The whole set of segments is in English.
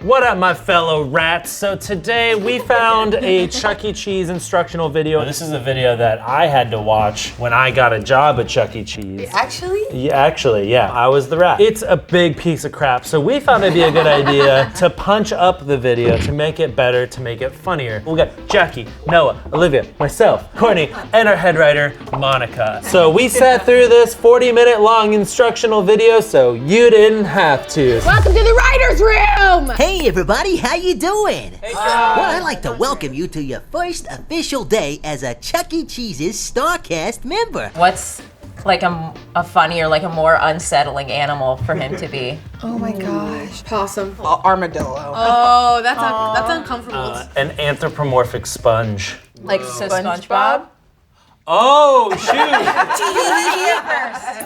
What up, my fellow rats? So today we found a Chuck E. Cheese instructional video. This is a video that I had to watch when I got a job at Chuck E. Cheese. Actually? Yeah, actually, yeah. I was the rat. It's a big piece of crap, so we thought it'd be a good idea to punch up the video, to make it better, to make it funnier. We got Jacqi, Noah, Olivia, myself, Courtney, and our head writer, Monica. So we sat through this 40-minute long instructional video, so you didn't have to. Welcome to the writer's room! Hey everybody, how you doing? Hey, well, I'd like to welcome you to your first official day as a Chuck E. Cheese's StarCast member. What's like a funnier, like a more unsettling animal for him to be? Oh my gosh. Possum. Armadillo. Oh, that's uncomfortable. An anthropomorphic sponge. Like so SpongeBob? Oh,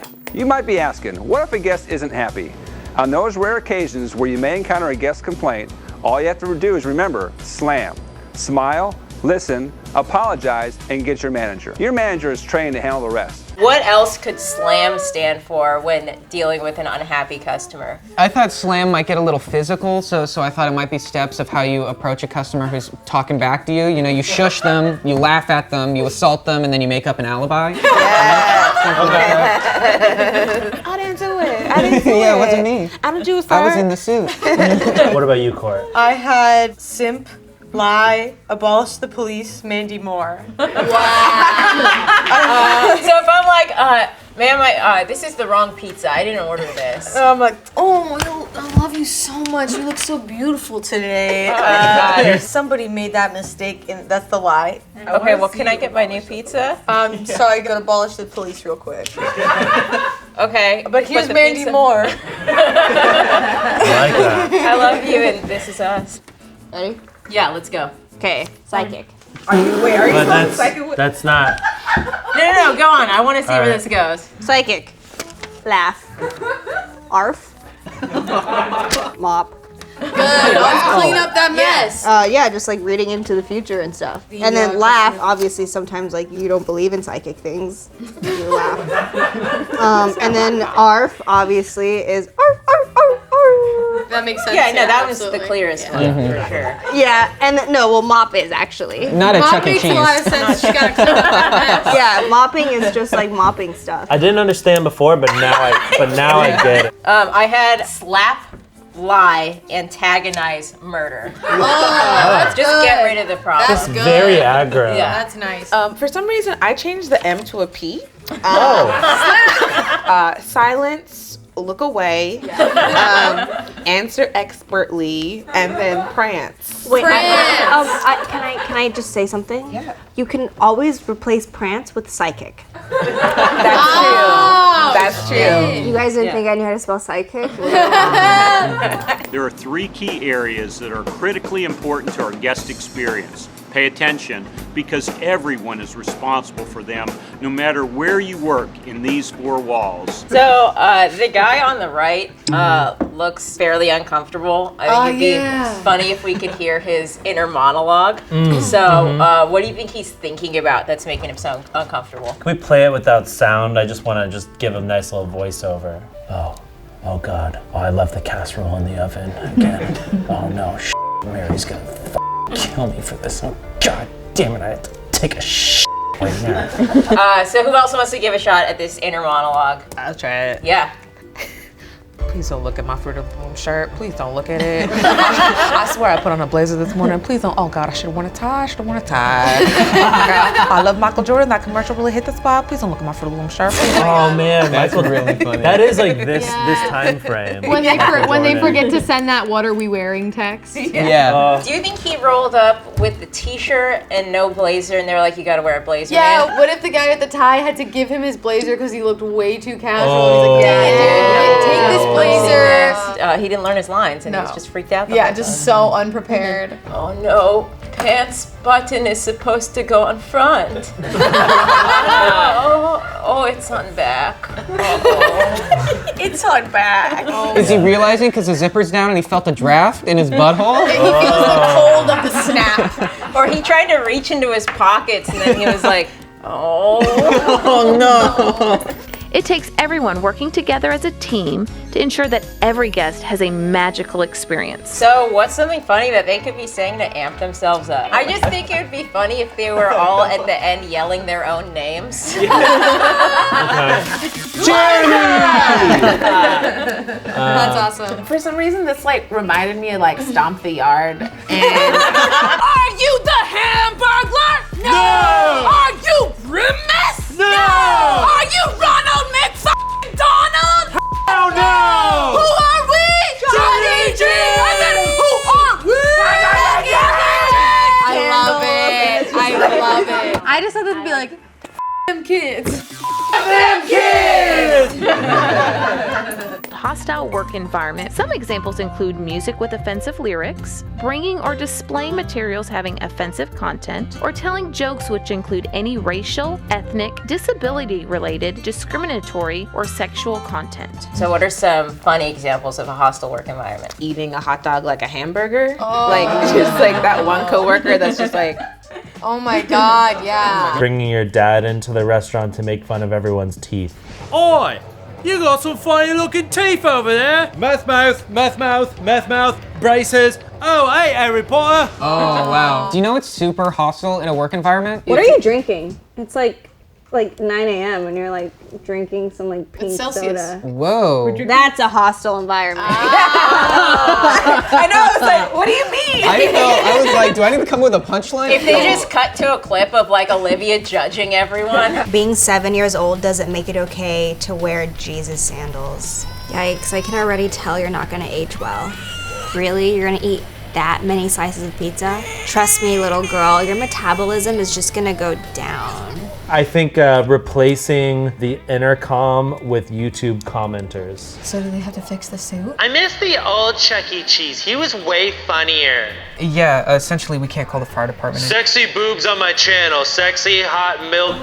shoot! You might be asking, what if a guest isn't happy? On those rare occasions where you may encounter a guest complaint, all you have to do is remember, slam, smile, listen, apologize, and get your manager. Your manager is trained to handle the rest. What else could SLAM stand for when dealing with an unhappy customer? I thought SLAM might get a little physical, so I thought it might be steps of how you approach a customer who's talking back to you. You know, you shush them, you laugh at them, you assault them, and then you make up an alibi. I didn't do it. I didn't do it. Yeah, it wasn't me. I didn't do it. I was in the suit. What about you, Court? I had simp, lie, abolish the police, Mandy Moore. So if I'm like, ma'am, this is the wrong pizza. I didn't order this. I'm like, oh, I love you so much. You look so beautiful today. Somebody made that mistake, and that's the lie. Okay, well, can I get my new pizza? Sorry, I gotta abolish the police real quick. Okay. But here's the Mandy pizza. Moore. I like that. I love you, and this is us. Ready? Yeah, let's go. Okay, psychic. Are you But psychic? that's not. No, go on. I want to see where this goes. Psychic. Laugh. Arf. Mop. Good. Let's clean up that mess. Yeah, just like reading into the future and stuff. And then laugh, obviously sometimes like you don't believe in psychic things. You laugh. And then arf, obviously, is arf, arf, arf, arf. That makes sense. Yeah, no, that was absolutely. the clearest one, for sure. Yeah, and well, mop is actually. Not a Chuck E. Makes a lot of Cheese. sense. She gotta clean up that mess. Yeah, mopping is just like mopping stuff. I didn't understand before, but now I get it. I had slap, lie, antagonize, murder. That's Just good. get rid of the problem. That's good. Very aggro. Yeah. That's nice. For some reason, I changed the M to a P. Oh. Silence, look away, answer expertly, and then prance. Wait, Prance. can I just say something? Yeah. You can always replace prance with psychic. That's true. You guys didn't think I knew how to spell psychic? There are three key areas that are critically important to our guest experience. Pay attention, because everyone is responsible for them, no matter where you work in these four walls. So the guy on the right looks fairly uncomfortable. I think it'd be funny if we could hear his inner monologue. So what do you think he's thinking about that's making him so uncomfortable? Can we play it without sound? I just want to give a nice little voiceover. Oh God. Oh, I left the casserole in the oven again. Oh no, Mary's gonna kill me for this. Oh God damn it, I have to take a right now. So who else wants to give a shot at this inner monologue? I'll try it. Yeah. Please don't look at my Fruit of the Loom shirt. Please don't look at it. I swear I put on a blazer this morning. Please don't. Oh God, I should have worn a tie. I love Michael Jordan. That commercial really hit the spot. Please don't look at my Fruit of the Loom shirt. Oh man, That's Michael, really funny. that is like this time frame. When they forget to send that "What are we wearing?" text. Yeah. Do you think he rolled up with the t-shirt and no blazer and they were like, you gotta wear a blazer, Yeah, man? what if the guy with the tie had to give him his blazer because he looked way too casual? Oh. He's like, yeah, dude, take this blazer. He didn't learn his lines and he was just freaked out. the Yeah, whole just time. so unprepared. Oh no, pants button is supposed to go on front. Oh, it's on back. It's on back. Is he realizing because the zipper's down and he felt a draft in his butthole? He feels the cold of the snap. Or he tried to reach into his pockets and then he was like, oh. Oh no. It takes everyone working together as a team to ensure that every guest has a magical experience. So what's something funny that they could be saying to amp themselves up? I just think it would be funny if they were all at the end yelling their own names. That's awesome. For some reason, this like reminded me of like Stomp the Yard. And are you the Hamburglar? No. Are you Grimace? No. Are you Ronald McDonald? Oh no! Who are we? Johnny G. I said, who are we? I love it. I love it. I just thought that'd be like, them kids. Hostile work environment. Some examples include music with offensive lyrics, bringing or displaying materials having offensive content, or telling jokes which include any racial, ethnic, disability-related, discriminatory, or sexual content. So what are some funny examples of a hostile work environment? Eating a hot dog like a hamburger. Like just like that one coworker that's just like, Oh my God, yeah. Bringing your dad into the restaurant to make fun of everyone's teeth. Oi! You got some funny looking teeth over there. Meth mouth, braces. Oh, hey, Harry Potter. Oh, wow. Do you know it's super hostile in a work environment? What are you drinking? It's like 9 a.m. and you're like drinking some like pink soda. Whoa. That's a hostile environment. I know, I was like, what do you mean? I was like, do I need to come with a punchline? If they just cut to a clip of like Olivia judging everyone. Being 7 years old doesn't make it okay to wear Jesus sandals. Yikes, I can already tell you're not gonna age well. Really? You're gonna eat that many slices of pizza? Trust me, little girl, your metabolism is just gonna go down. I think replacing the intercom with YouTube commenters. So do they have to fix the suit? I miss the old Chuck E. Cheese. He was way funnier. Yeah, essentially we can't call the fire department. Sexy boobs on my channel. Sexy hot milk.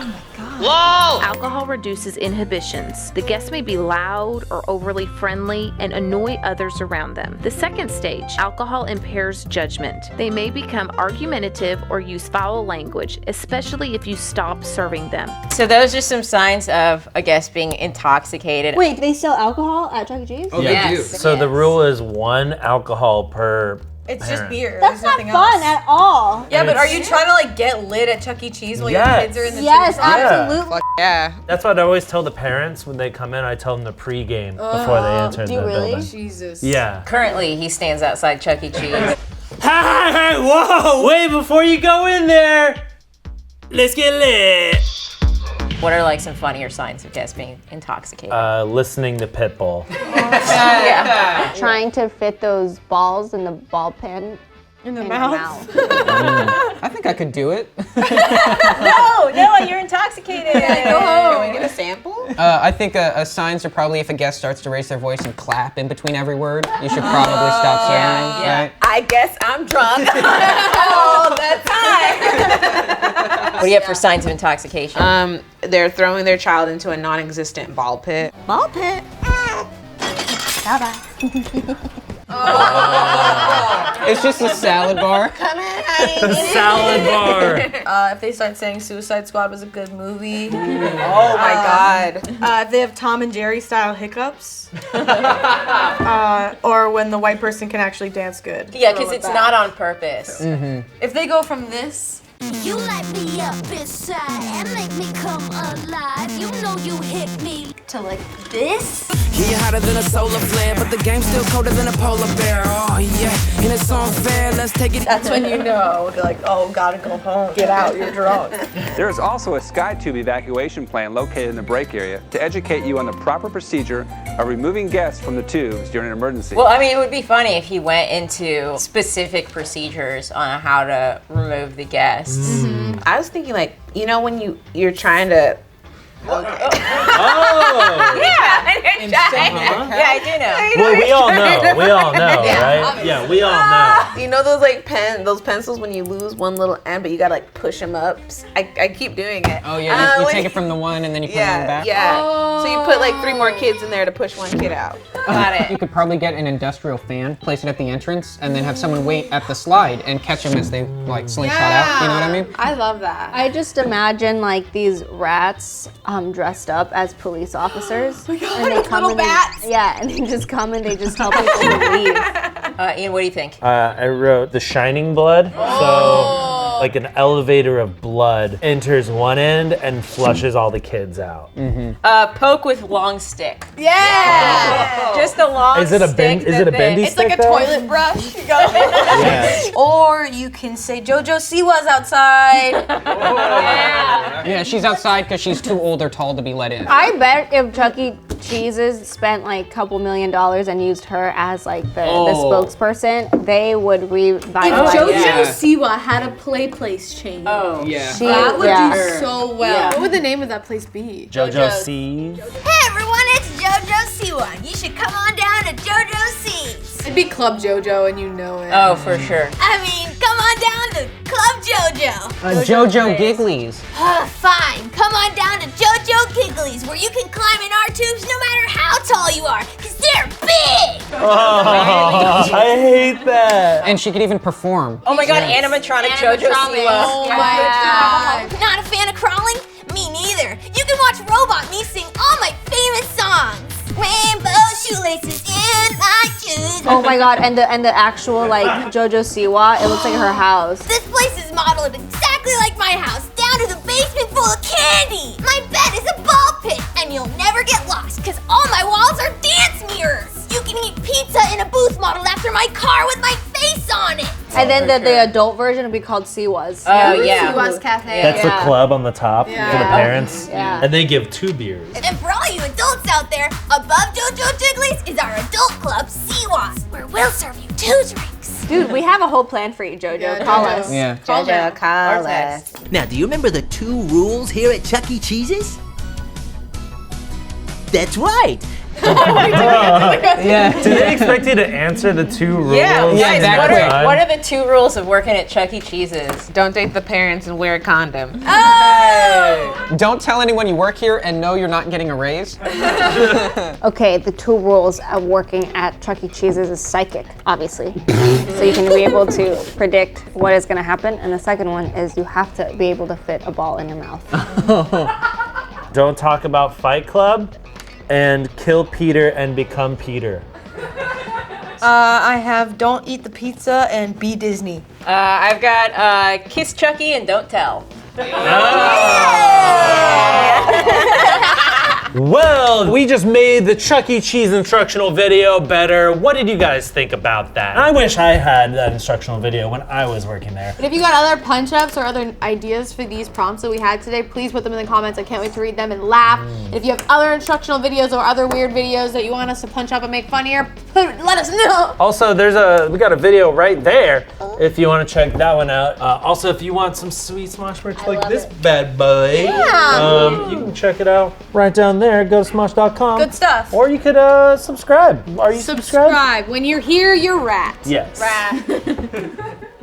LOL! Alcohol reduces inhibitions. The guests may be loud or overly friendly and annoy others around them. The second stage, alcohol impairs judgment. They may become argumentative or use foul language, especially if you stop serving them. So those are some signs of a guest being intoxicated. Wait, do they sell alcohol at Chuck E. Cheese? Oh, they do. So the rule is 1 alcohol per It's parent. just beer. That's There's not nothing fun else. at all. Yeah, but are you trying to like get lit at Chuck E. Cheese while your kids are in the Yes, tube? absolutely. Yeah. That's what I always tell the parents when they come in. I tell them to pregame before they enter the building. Jesus. Yeah. Currently, he stands outside Chuck E. Cheese. Hey, whoa! Wait, before you go in there, let's get lit. What are like some funnier signs of guests being intoxicated? Listening to Pitbull. Yeah. Trying to fit those balls in the ball pen In the your mouth. I think I could do it. No, you're intoxicated. Go home. can we get a sample? I think signs are probably if a guest starts to raise their voice and clap in between every word, you should probably stop serving, right? I guess I'm drunk all the time. What do you have for signs of intoxication? They're throwing their child into a non-existent ball pit. Ball pit. Bye-bye. It's just a salad bar. Come in, honey. The salad bar. If they start saying Suicide Squad was a good movie. Oh my God. If they have Tom and Jerry style hiccups. Or when the white person can actually dance good. Yeah, because it's not on purpose. If they go from this. You light me up inside and make me come alive. You know you hit me to like this. He hotter than a solar flare, but the game's still colder than a polar bear. Oh yeah, and it's unfair. Let's take it. That's when you know. They're like, oh, gotta go home. Get out, you're drunk. There is also a SkyTube evacuation plan located in the break area to educate you on the proper procedure of removing guests from the tubes during an emergency. Well, I mean, it would be funny if he went into specific procedures on how to remove the guests. I was thinking like, you know when you're trying to Oh! Yeah, and you're trying. Yeah, I do know. Well, we all know. We all know, right? Yeah, we all know. You know those like those pencils when you lose one little end, but you gotta like push them up. I keep doing it. Oh yeah, you take it from the one and then you put it on the back. Yeah. So you put like 3 more kids in there to push one kid out. Got it. You could probably get an industrial fan, place it at the entrance, and then have someone wait at the slide and catch them as they like slingshot out. You know what I mean? I love that. I just imagine like these rats dressed up as police officers. Oh my God, and they come little and bats. and they just come and they just tell people to leave. Ian, what do you think? I wrote The Shining Blood. So, like an elevator of blood enters one end and flushes all the kids out. Poke with long stick. Yeah. Just a long Is it a stick. Is it a bendy It's stick? like a though? toilet brush. You got it. Or you can say JoJo Siwa's outside. Yeah, she's outside because she's too old or tall to be let in. I bet if Chuck E. Cheese's spent like a couple $1 million and used her as like the spokesperson, they would If revitalize. JoJo Siwa had a place change. Yeah. That would Yeah. do so well. What would the name of that place be? JoJo C's. Hey everyone, it's JoJo Siwa. You should come on down to JoJo C's. It'd be Club JoJo, and you know it. Oh, for sure. I mean, come on down to Club JoJo. JoJo Gigglies. Fine, come on down to JoJo Gigglies, where you can climb in our tubes no matter how tall you are, because they're big. Oh, I hate that. And she could even perform. Oh my God, animatronic JoJo Siwa. Oh my God. Not a fan of crawling? Me neither. You can watch Robot Me sing all my famous songs. Rainbow shoelaces in my shoes. Oh my God! And the actual like JoJo Siwa, it looks like her house. This place is modeled exactly like my house, down to the basement full of candy. My bed is a ball pit, and you'll never get lost, because all my walls are dance mirrors. You can eat pizza in a booth modeled after my car with my face on it. And then the adult version would be called Siwa's. Oh, yeah. Siwa's Cafe. That's the club on the top for the parents. Yeah. And they give 2 beers. And for all you adults out there, above JoJo Jigglies is our adult club, Siwa's, where we'll serve you 2 drinks. Dude, we have a whole plan for you, JoJo. Yeah, Call JoJo. us. Yeah. JoJo, call us. Now, do you remember the 2 rules here at Chuck E. Cheese's? That's right. Yeah. Did they expect you to answer the 2 rules? Yeah, guys, exactly. what are the 2 rules of working at Chuck E. Cheese's? Don't date the parents and wear a condom. Don't tell anyone you work here and know you're not getting a raise. Okay, the 2 rules of working at Chuck E. Cheese's is psychic, obviously. So you can be able to predict what is going to happen. And the second one is you have to be able to fit a ball in your mouth. Don't talk about Fight Club and kill Peter and become Peter. I have don't eat the pizza and be Disney. I've got kiss Chucky and don't tell. Well, we just made the Chuck E. Cheese instructional video better. What did you guys think about that? I wish I had that instructional video when I was working there. And if you got other punch-ups or other ideas for these prompts that we had today, please put them in the comments. I can't wait to read them and laugh. If you have other instructional videos or other weird videos that you want us to punch up and make funnier, let us know. Also, we got a video right there if you want to check that one out. Also, if you want some sweet Smosh merch like this bad boy, you can check it out right down there. Go to smosh.com. Good stuff. Or you could subscribe. Are you subscribed? Subscribe. When you're here, you're rat. Yes. Rat.